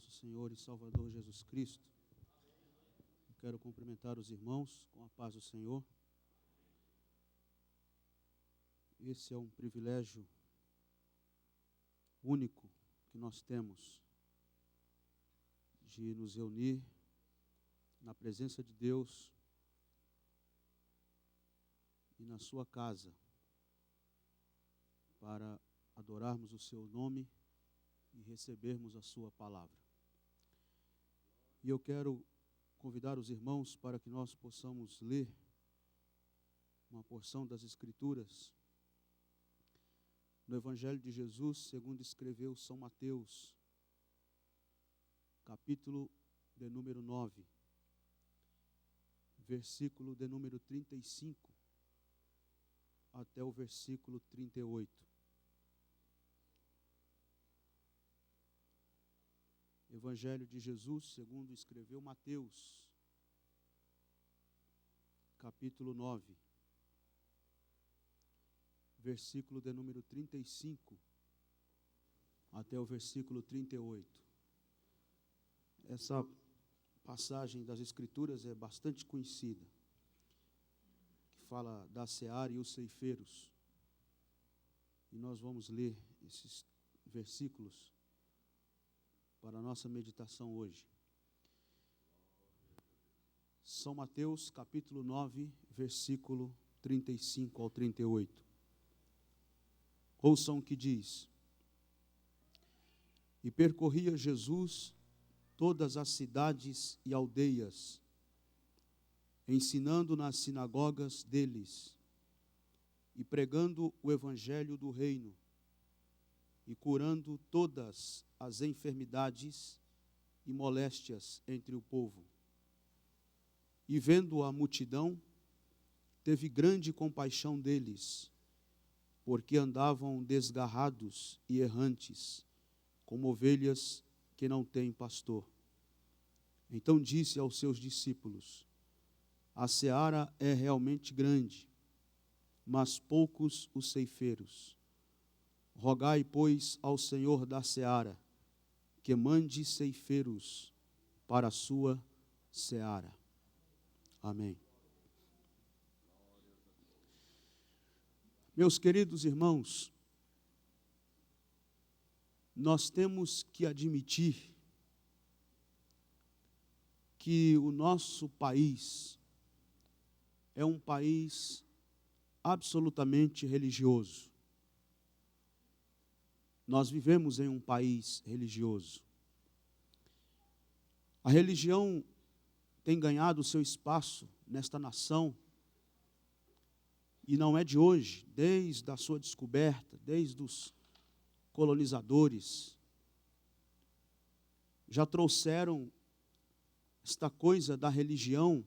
nosso Senhor e Salvador Jesus Cristo. Eu quero cumprimentar os irmãos com a paz do Senhor. Esse é um privilégio único que nós temos de nos reunir na presença de Deus e na sua casa para adorarmos o seu nome e recebermos a sua palavra. E eu quero convidar os irmãos para que nós possamos ler uma porção das Escrituras no Evangelho de Jesus, segundo escreveu São Mateus, capítulo de número 9, versículo de número 35 até o versículo 38. Evangelho de Jesus, segundo escreveu Mateus, capítulo 9, versículo de número 35 até o versículo 38. Essa passagem das Escrituras é bastante conhecida, que fala da seara e os ceifeiros. E nós vamos ler esses versículos para a nossa meditação hoje. São Mateus, capítulo 9, versículo 35 ao 38. Ouçam o que diz: E percorria Jesus todas as cidades e aldeias, ensinando nas sinagogas deles, e pregando o evangelho do reino, e curando todas as enfermidades e moléstias entre o povo. E vendo a multidão, teve grande compaixão deles, porque andavam desgarrados e errantes, como ovelhas que não têm pastor. Então disse aos seus discípulos: A seara é realmente grande, mas poucos os ceifeiros. Rogai, pois, ao Senhor da seara, que mande ceifeiros para a sua seara. Amém. Meus queridos irmãos, nós temos que admitir que o nosso país é um país absolutamente religioso. Nós vivemos em um país religioso. A religião tem ganhado o seu espaço nesta nação, e não é de hoje, desde a sua descoberta, desde os colonizadores, já trouxeram esta coisa da religião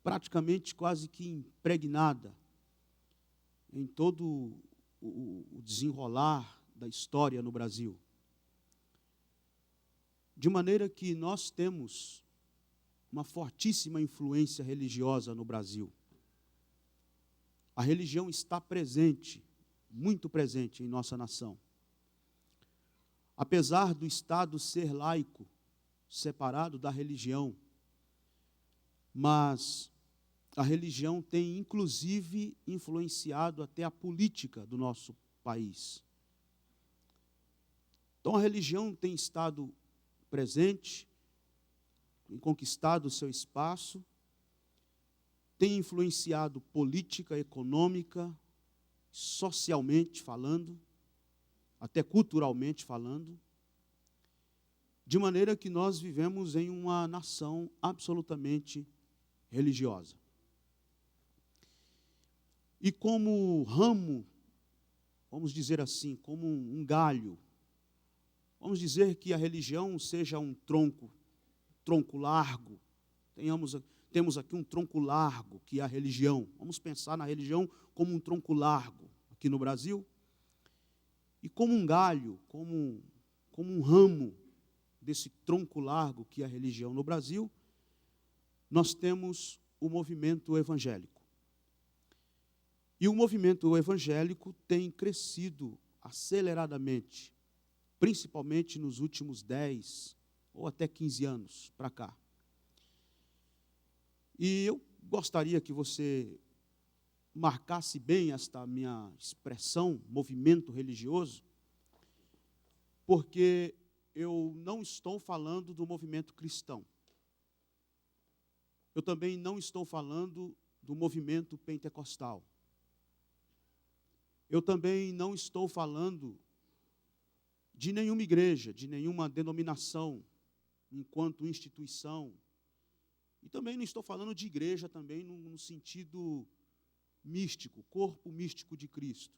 praticamente quase que impregnada em todo o desenrolar da história no Brasil. De maneira que nós temos uma fortíssima influência religiosa no Brasil. A religião está presente, muito presente em nossa nação. Apesar do Estado ser laico, separado da religião, mas a religião tem, inclusive, influenciado até a política do nosso país. Então, a religião tem estado presente, tem conquistado o seu espaço, tem influenciado política, econômica, socialmente falando, até culturalmente falando, de maneira que nós vivemos em uma nação absolutamente religiosa. E como ramo, vamos dizer assim, como um galho, vamos dizer que a religião seja um tronco largo. Temos aqui um tronco largo, que é a religião. Vamos pensar na religião como um tronco largo aqui no Brasil. E como um galho, como um ramo desse tronco largo que é a religião no Brasil, nós temos o movimento evangélico. E o movimento evangélico tem crescido aceleradamente, principalmente nos últimos 10 ou até 15 anos para cá. E eu gostaria que você marcasse bem esta minha expressão, movimento religioso, porque eu não estou falando do movimento cristão. Eu também não estou falando do movimento pentecostal. Eu também não estou falando de nenhuma igreja, de nenhuma denominação, enquanto instituição. E também não estou falando de igreja também no sentido místico, corpo místico de Cristo.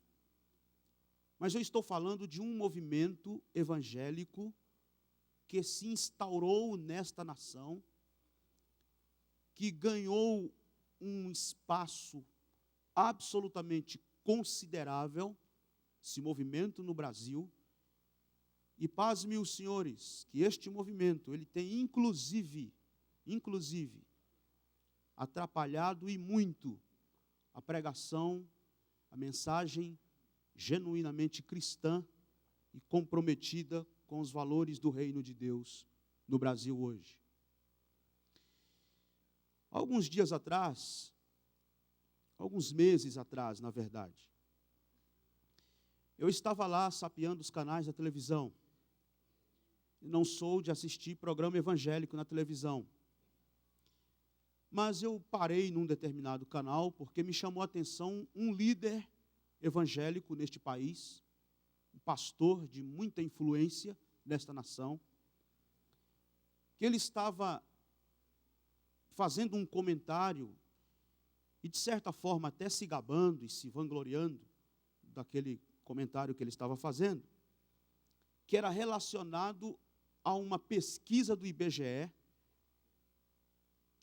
Mas eu estou falando de um movimento evangélico que se instaurou nesta nação, que ganhou um espaço absolutamente considerável, esse movimento no Brasil. E pasme os senhores, que este movimento, ele tem inclusive, atrapalhado e muito a pregação, a mensagem genuinamente cristã e comprometida com os valores do reino de Deus no Brasil hoje. Alguns dias atrás, alguns meses atrás, na verdade, eu estava lá sapeando os canais da televisão. Não sou de assistir programa evangélico na televisão. Mas eu parei num determinado canal porque me chamou a atenção um líder evangélico neste país, um pastor de muita influência nesta nação, que ele estava fazendo um comentário e, de certa forma, até se gabando e se vangloriando daquele comentário que ele estava fazendo, que era relacionado a uma pesquisa do IBGE,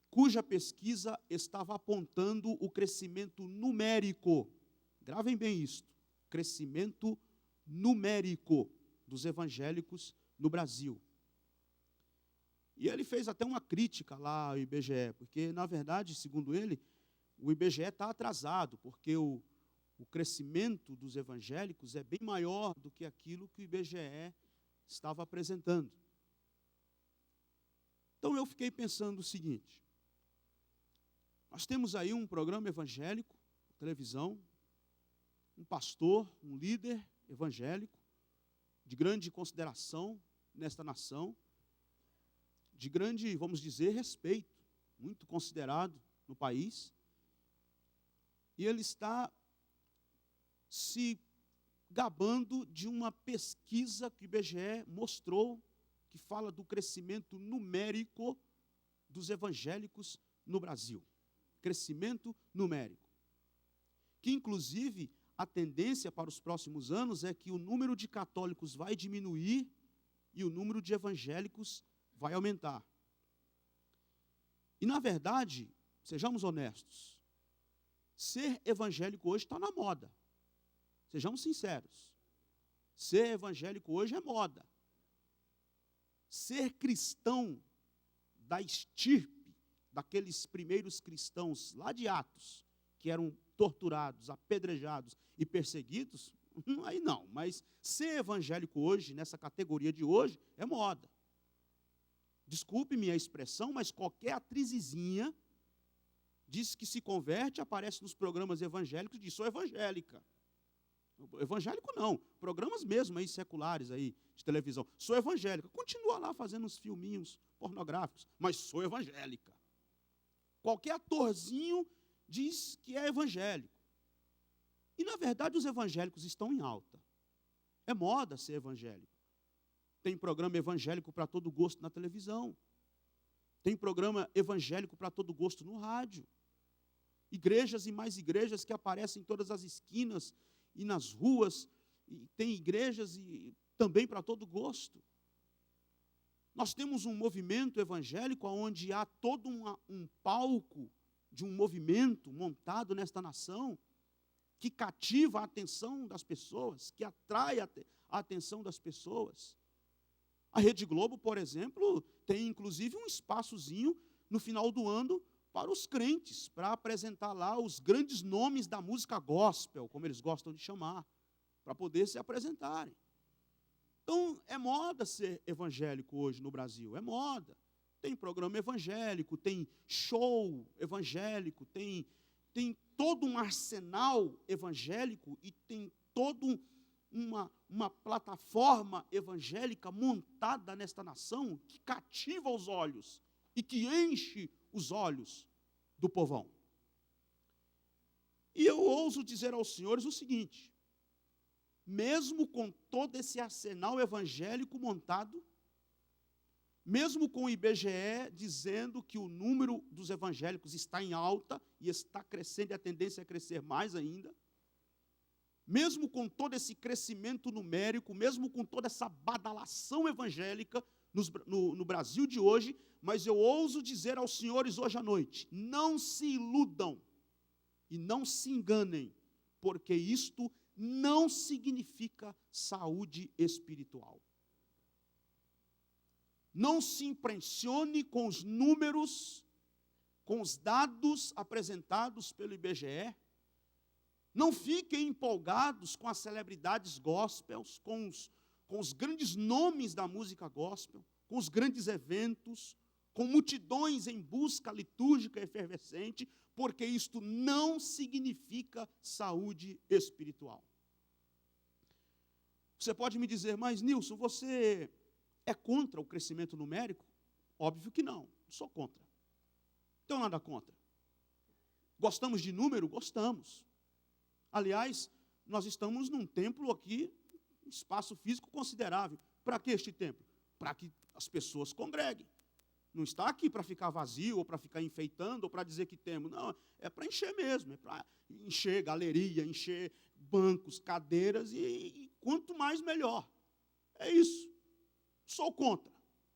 cuja pesquisa estava apontando o crescimento numérico, gravem bem isto, crescimento numérico dos evangélicos no Brasil. E ele fez até uma crítica lá ao IBGE, porque, na verdade, segundo ele, o IBGE está atrasado, porque o crescimento dos evangélicos é bem maior do que aquilo que o IBGE estava apresentando. Então eu fiquei pensando o seguinte: nós temos aí um programa evangélico, televisão, um pastor, um líder evangélico, de grande consideração nesta nação, de grande, vamos dizer, respeito, muito considerado no país, e ele está se gabando de uma pesquisa que o IBGE mostrou, que fala do crescimento numérico dos evangélicos no Brasil. Crescimento numérico. Que, inclusive, a tendência para os próximos anos é que o número de católicos vai diminuir e o número de evangélicos vai aumentar. E, na verdade, sejamos honestos, ser evangélico hoje está na moda. Sejamos sinceros. Ser evangélico hoje é moda. Ser cristão da estirpe daqueles primeiros cristãos lá de Atos, que eram torturados, apedrejados e perseguidos, aí não. Mas ser evangélico hoje, nessa categoria de hoje, é moda. Desculpe-me a expressão, mas qualquer atrizinha diz que se converte, aparece nos programas evangélicos e diz: sou evangélica. Evangélico não, programas mesmo aí seculares aí de televisão. Sou evangélica, continua lá fazendo uns filminhos pornográficos, mas sou evangélica. Qualquer atorzinho diz que é evangélico. E na verdade os evangélicos estão em alta. É moda ser evangélico. Tem programa evangélico para todo gosto na televisão. Tem programa evangélico para todo gosto no rádio. Igrejas e mais igrejas que aparecem em todas as esquinas e nas ruas, e tem igrejas e também para todo gosto. Nós temos um movimento evangélico onde há todo um palco de um movimento montado nesta nação que cativa a atenção das pessoas, que atrai a atenção das pessoas. A Rede Globo, por exemplo, tem inclusive um espaçozinho no final do ano para os crentes, para apresentar lá os grandes nomes da música gospel, como eles gostam de chamar, para poder se apresentarem. Então, é moda ser evangélico hoje no Brasil, é moda. Tem programa evangélico, tem show evangélico, tem todo um arsenal evangélico e tem toda uma plataforma evangélica montada nesta nação que cativa os olhos e que enche os olhos do povão. E eu ouso dizer aos senhores o seguinte: mesmo com todo esse arsenal evangélico montado, mesmo com o IBGE dizendo que o número dos evangélicos está em alta e está crescendo e a tendência é crescer mais ainda, mesmo com todo esse crescimento numérico, mesmo com toda essa badalação evangélica no Brasil de hoje, mas eu ouso dizer aos senhores hoje à noite: não se iludam e não se enganem, porque isto não significa saúde espiritual. Não se impressione com os números, com os dados apresentados pelo IBGE. Não fiquem empolgados com as celebridades gospels, com os grandes nomes da música gospel, com os grandes eventos, com multidões em busca litúrgica efervescente, porque isto não significa saúde espiritual. Você pode me dizer: mas Nilson, você é contra o crescimento numérico? Óbvio que não sou contra. Não tenho nada contra. Gostamos de número? Gostamos. Aliás, nós estamos num templo aqui, um espaço físico considerável. Para que este templo? Para que as pessoas congreguem. Não está aqui para ficar vazio, ou para ficar enfeitando, ou para dizer que temos. Não, é para encher mesmo, é para encher galeria, encher bancos, cadeiras, e quanto mais melhor. É isso. Sou contra.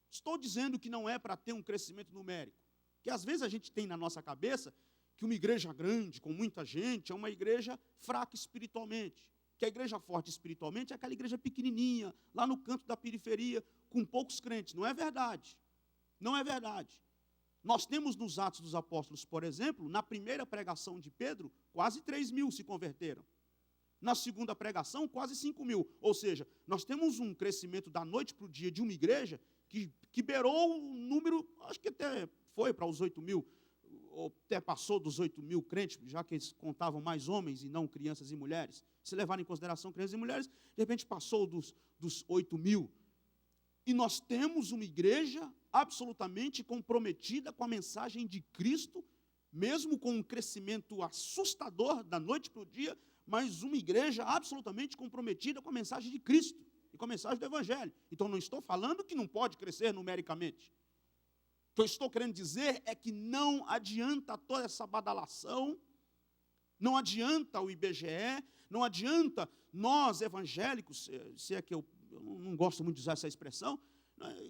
Estou dizendo que não é para ter um crescimento numérico. Que às vezes a gente tem na nossa cabeça que uma igreja grande, com muita gente, é uma igreja fraca espiritualmente. Que a igreja forte espiritualmente é aquela igreja pequenininha, lá no canto da periferia, com poucos crentes. Não é verdade. Não é verdade. Nós temos nos Atos dos Apóstolos, por exemplo, na primeira pregação de Pedro, quase 3.000 se converteram. Na segunda pregação, quase 5.000. Ou seja, nós temos um crescimento da noite para o dia de uma igreja que beirou o número, acho que até foi para os 8.000, ou até passou dos 8.000 crentes, já que eles contavam mais homens e não crianças e mulheres. Se levarem em consideração crianças e mulheres, de repente passou dos 8.000. E nós temos uma igreja absolutamente comprometida com a mensagem de Cristo, mesmo com um crescimento assustador da noite para o dia, mas uma igreja absolutamente comprometida com a mensagem de Cristo e com a mensagem do Evangelho. Então, não estou falando que não pode crescer numericamente. O que eu estou querendo dizer é que não adianta toda essa badalação, não adianta o IBGE, não adianta nós, evangélicos, se é que eu não gosto muito de usar essa expressão,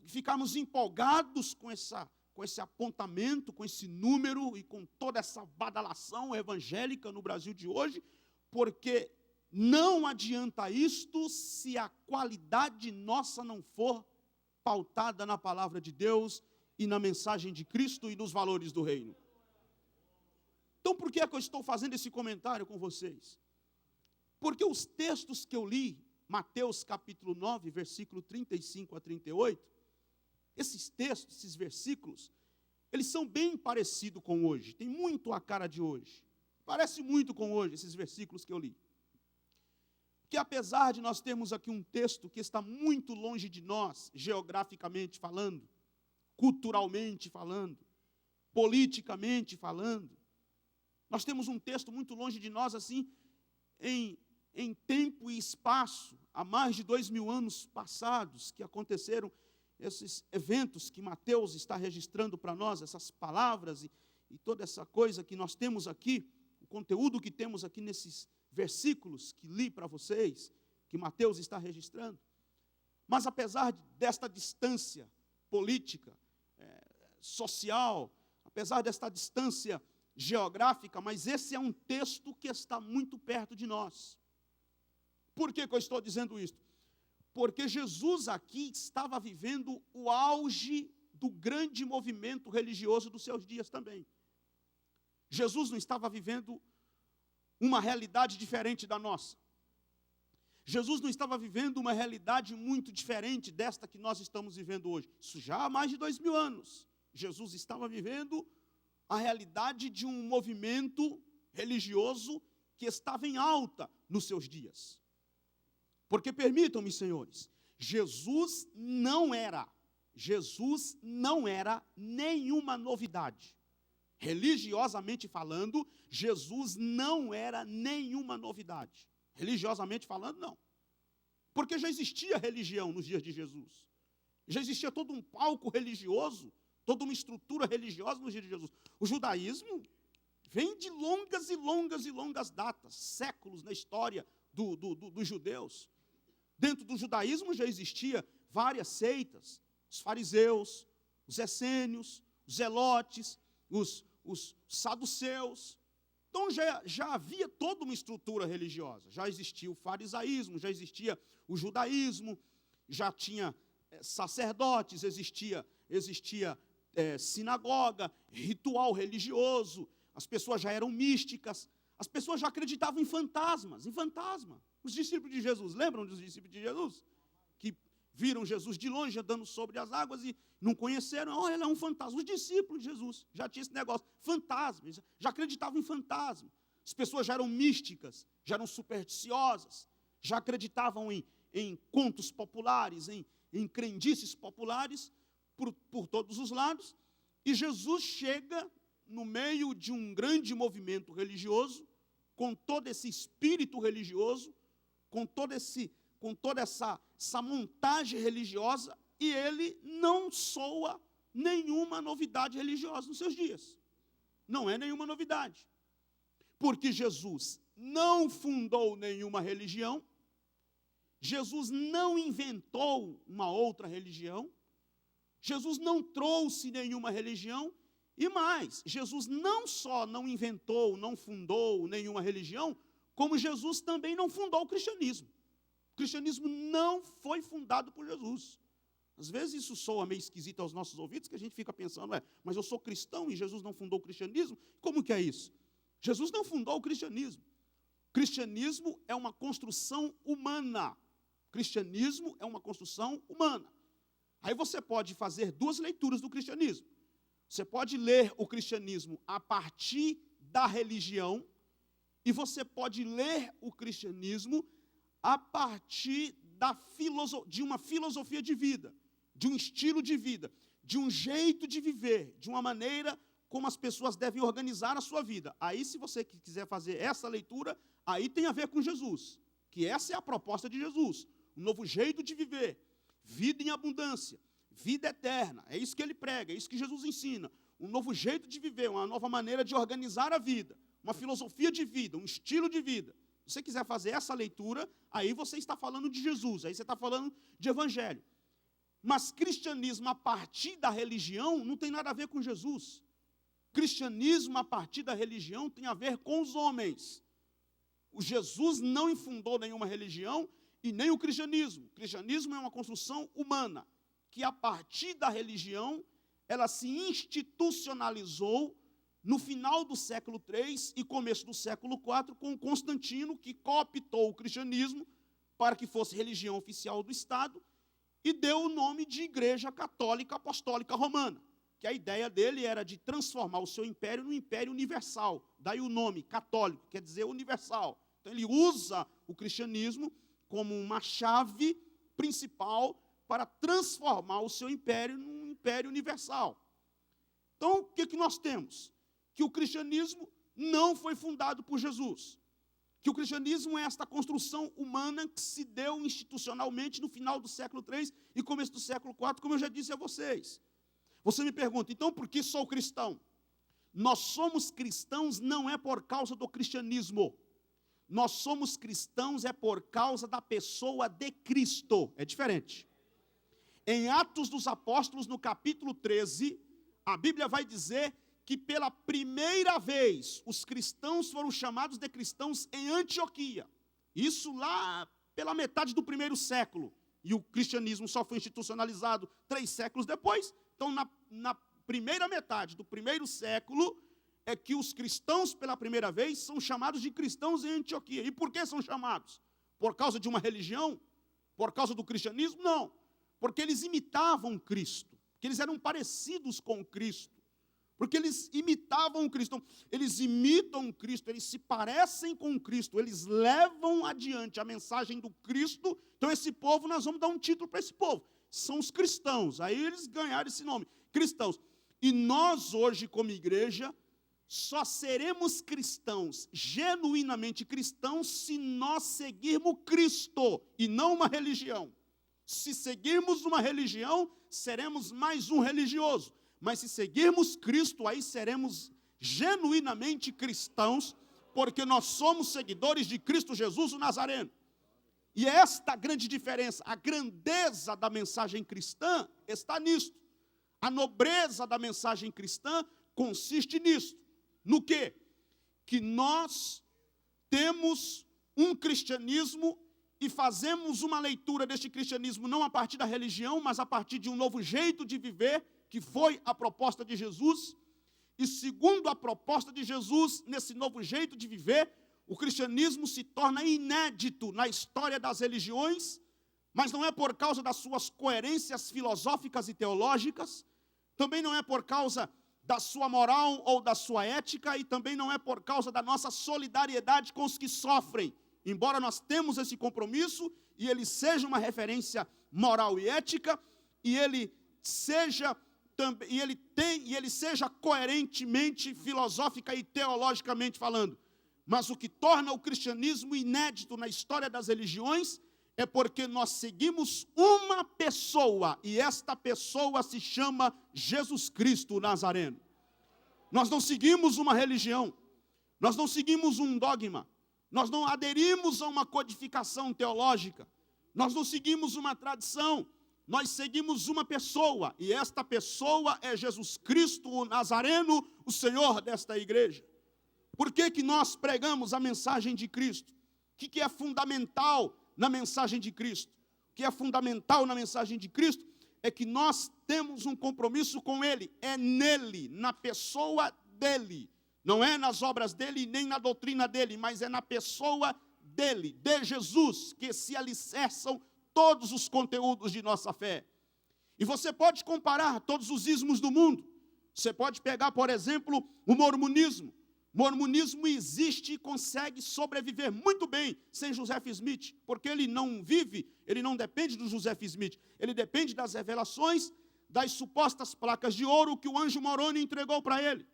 ficarmos empolgados com esse apontamento, com esse número e com toda essa badalação evangélica no Brasil de hoje, porque não adianta isto se a qualidade nossa não for pautada na palavra de Deus e na mensagem de Cristo e nos valores do reino. Então, por que é que eu estou fazendo esse comentário com vocês? Porque os textos que eu li, Mateus capítulo 9, versículo 35 a 38, esses textos, esses versículos, eles são bem parecidos com hoje, tem muito a cara de hoje. Parece muito com hoje, esses versículos que eu li. Que apesar de nós termos aqui um texto que está muito longe de nós, geograficamente falando, culturalmente falando, politicamente falando, nós temos um texto muito longe de nós, assim, em tempo e espaço, há mais de 2.000 anos passados, que aconteceram esses eventos que Mateus está registrando para nós, essas palavras e toda essa coisa que nós temos aqui, o conteúdo que temos aqui nesses versículos que li para vocês, que Mateus está registrando. Mas apesar desta distância política, social, apesar desta distância geográfica, mas esse é um texto que está muito perto de nós. Por que eu estou dizendo isso? Porque Jesus aqui estava vivendo o auge do grande movimento religioso dos seus dias também. Jesus não estava vivendo uma realidade diferente da nossa. Jesus não estava vivendo uma realidade muito diferente desta que nós estamos vivendo hoje. Isso já há mais de 2000 anos. Jesus estava vivendo a realidade de um movimento religioso que estava em alta nos seus dias. Porque, permitam-me, senhores, Jesus não era nenhuma novidade. Religiosamente falando, Jesus não era nenhuma novidade. Religiosamente falando, não. Porque já existia religião nos dias de Jesus. Já existia todo um palco religioso, toda uma estrutura religiosa nos dias de Jesus. O judaísmo vem de longas e longas e longas datas, séculos na história dos judeus. Dentro do judaísmo já existia várias seitas, os fariseus, os essênios, os zelotes, os saduceus. Então já havia toda uma estrutura religiosa. Já existia o farisaísmo, já existia o judaísmo, já tinha sacerdotes, existia sinagoga, ritual religioso, as pessoas já eram místicas, as pessoas já acreditavam em fantasmas. Os discípulos de Jesus, lembram dos discípulos de Jesus? Que viram Jesus de longe andando sobre as águas e não conheceram, ele é um fantasma. Os discípulos de Jesus já tinham esse negócio, fantasma, já acreditavam em fantasma. As pessoas já eram místicas, já eram supersticiosas, já acreditavam em contos populares, em crendices populares, por todos os lados, e Jesus chega no meio de um grande movimento religioso, com todo esse espírito religioso, com toda essa montagem religiosa, e ele não soa nenhuma novidade religiosa nos seus dias. Não é nenhuma novidade. Porque Jesus não fundou nenhuma religião, Jesus não inventou uma outra religião, Jesus não trouxe nenhuma religião, e mais, Jesus não só não inventou, não fundou nenhuma religião, como Jesus também não fundou o cristianismo. O cristianismo não foi fundado por Jesus. Às vezes isso soa meio esquisito aos nossos ouvidos, que a gente fica pensando, mas eu sou cristão e Jesus não fundou o cristianismo? Como que é isso? Jesus não fundou o cristianismo. O cristianismo é uma construção humana. O cristianismo é uma construção humana. Aí você pode fazer duas leituras do cristianismo. Você pode ler o cristianismo a partir da religião, e você pode ler o cristianismo a partir de uma filosofia de vida, de um estilo de vida, de um jeito de viver, de uma maneira como as pessoas devem organizar a sua vida. Aí, se você quiser fazer essa leitura, aí tem a ver com Jesus, que essa é a proposta de Jesus, um novo jeito de viver, vida em abundância, vida eterna, é isso que ele prega, é isso que Jesus ensina, um novo jeito de viver, uma nova maneira de organizar a vida, uma filosofia de vida, um estilo de vida. Se você quiser fazer essa leitura, aí você está falando de Jesus, aí você está falando de evangelho. Mas cristianismo a partir da religião não tem nada a ver com Jesus. Cristianismo a partir da religião tem a ver com os homens. O Jesus não infundou nenhuma religião e nem o cristianismo. O cristianismo é uma construção humana, que a partir da religião, ela se institucionalizou no final do século III e começo do século IV, com Constantino, que cooptou o cristianismo para que fosse religião oficial do Estado e deu o nome de Igreja Católica Apostólica Romana, que a ideia dele era de transformar o seu império num império universal. Daí o nome católico, quer dizer universal. Então ele usa o cristianismo como uma chave principal para transformar o seu império num império universal. Então, o que nós temos? Que o cristianismo não foi fundado por Jesus. Que o cristianismo é esta construção humana que se deu institucionalmente no final do século III e começo do século IV, como eu já disse a vocês. Você me pergunta, então por que sou cristão? Nós somos cristãos não é por causa do cristianismo. Nós somos cristãos é por causa da pessoa de Cristo. É diferente. Em Atos dos Apóstolos, no capítulo 13, a Bíblia vai dizer que pela primeira vez os cristãos foram chamados de cristãos em Antioquia. Isso lá pela metade do primeiro século. E o cristianismo só foi institucionalizado 3 séculos depois. Então, na primeira metade do primeiro século, é que os cristãos, pela primeira vez, são chamados de cristãos em Antioquia. E por que são chamados? por causa de uma religião, por causa do cristianismo, não. Porque eles imitavam Cristo, porque eles eram parecidos com Cristo, porque eles imitavam Cristo. Então, eles imitam Cristo, eles se parecem com Cristo, eles levam adiante a mensagem do Cristo. Então, esse povo, nós vamos dar um título para esse povo, são os cristãos. Aí eles ganharam esse nome, cristãos. E nós hoje, como igreja, só seremos cristãos, genuinamente cristãos, se nós seguirmos Cristo e não uma religião. Se seguirmos uma religião, seremos mais um religioso. Mas se seguirmos Cristo, aí seremos genuinamente cristãos, porque nós somos seguidores de Cristo Jesus, o Nazareno. E é esta a grande diferença. A grandeza da mensagem cristã está nisto. A nobreza da mensagem cristã consiste nisto. No quê? Que nós temos um cristianismo e fazemos uma leitura deste cristianismo não a partir da religião, mas a partir de um novo jeito de viver, que foi a proposta de Jesus. E segundo a proposta de Jesus, nesse novo jeito de viver, o cristianismo se torna inédito na história das religiões, mas não é por causa das suas coerências filosóficas e teológicas, também não é por causa da sua moral ou da sua ética, e também não é por causa da nossa solidariedade com os que sofrem. Embora nós temos esse compromisso, e ele seja uma referência moral e ética, e ele seja coerentemente, filosófica e teologicamente falando. Mas o que torna o cristianismo inédito na história das religiões é porque nós seguimos uma pessoa, e esta pessoa se chama Jesus Cristo, o Nazareno. Nós não seguimos uma religião, nós não seguimos um dogma, nós não aderimos a uma codificação teológica, nós não seguimos uma tradição, nós seguimos uma pessoa, e esta pessoa é Jesus Cristo, o Nazareno, o Senhor desta igreja. Por que nós pregamos a mensagem de Cristo? O que é fundamental na mensagem de Cristo? O que é fundamental na mensagem de Cristo é que nós temos um compromisso com Ele, é nele, na pessoa dele. Não é nas obras dele, nem na doutrina dele, mas é na pessoa dele, de Jesus, que se alicerçam todos os conteúdos de nossa fé. E você pode comparar todos os ismos do mundo. Você pode pegar, por exemplo, o mormonismo. O mormonismo existe e consegue sobreviver muito bem sem Joseph Smith, porque ele não vive, ele não depende do Joseph Smith, ele depende das revelações, das supostas placas de ouro que o anjo Moroni entregou para ele.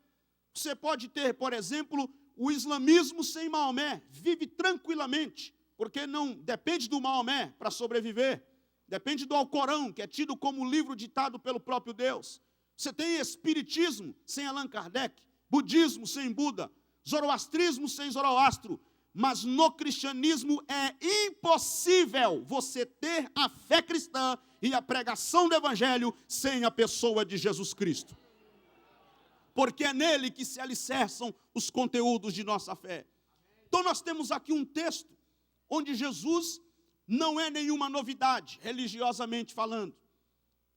Você pode ter, por exemplo, o islamismo sem Maomé, vive tranquilamente, porque não depende do Maomé para sobreviver, depende do Alcorão, que é tido como livro ditado pelo próprio Deus. Você tem espiritismo sem Allan Kardec, budismo sem Buda, zoroastrismo sem Zoroastro, mas no cristianismo é impossível você ter a fé cristã e a pregação do evangelho sem a pessoa de Jesus Cristo. Porque é nele que se alicerçam os conteúdos de nossa fé. Então nós temos aqui um texto onde Jesus não é nenhuma novidade, religiosamente falando.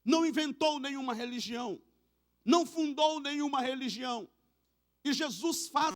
Não inventou nenhuma religião, não fundou nenhuma religião. E Jesus faz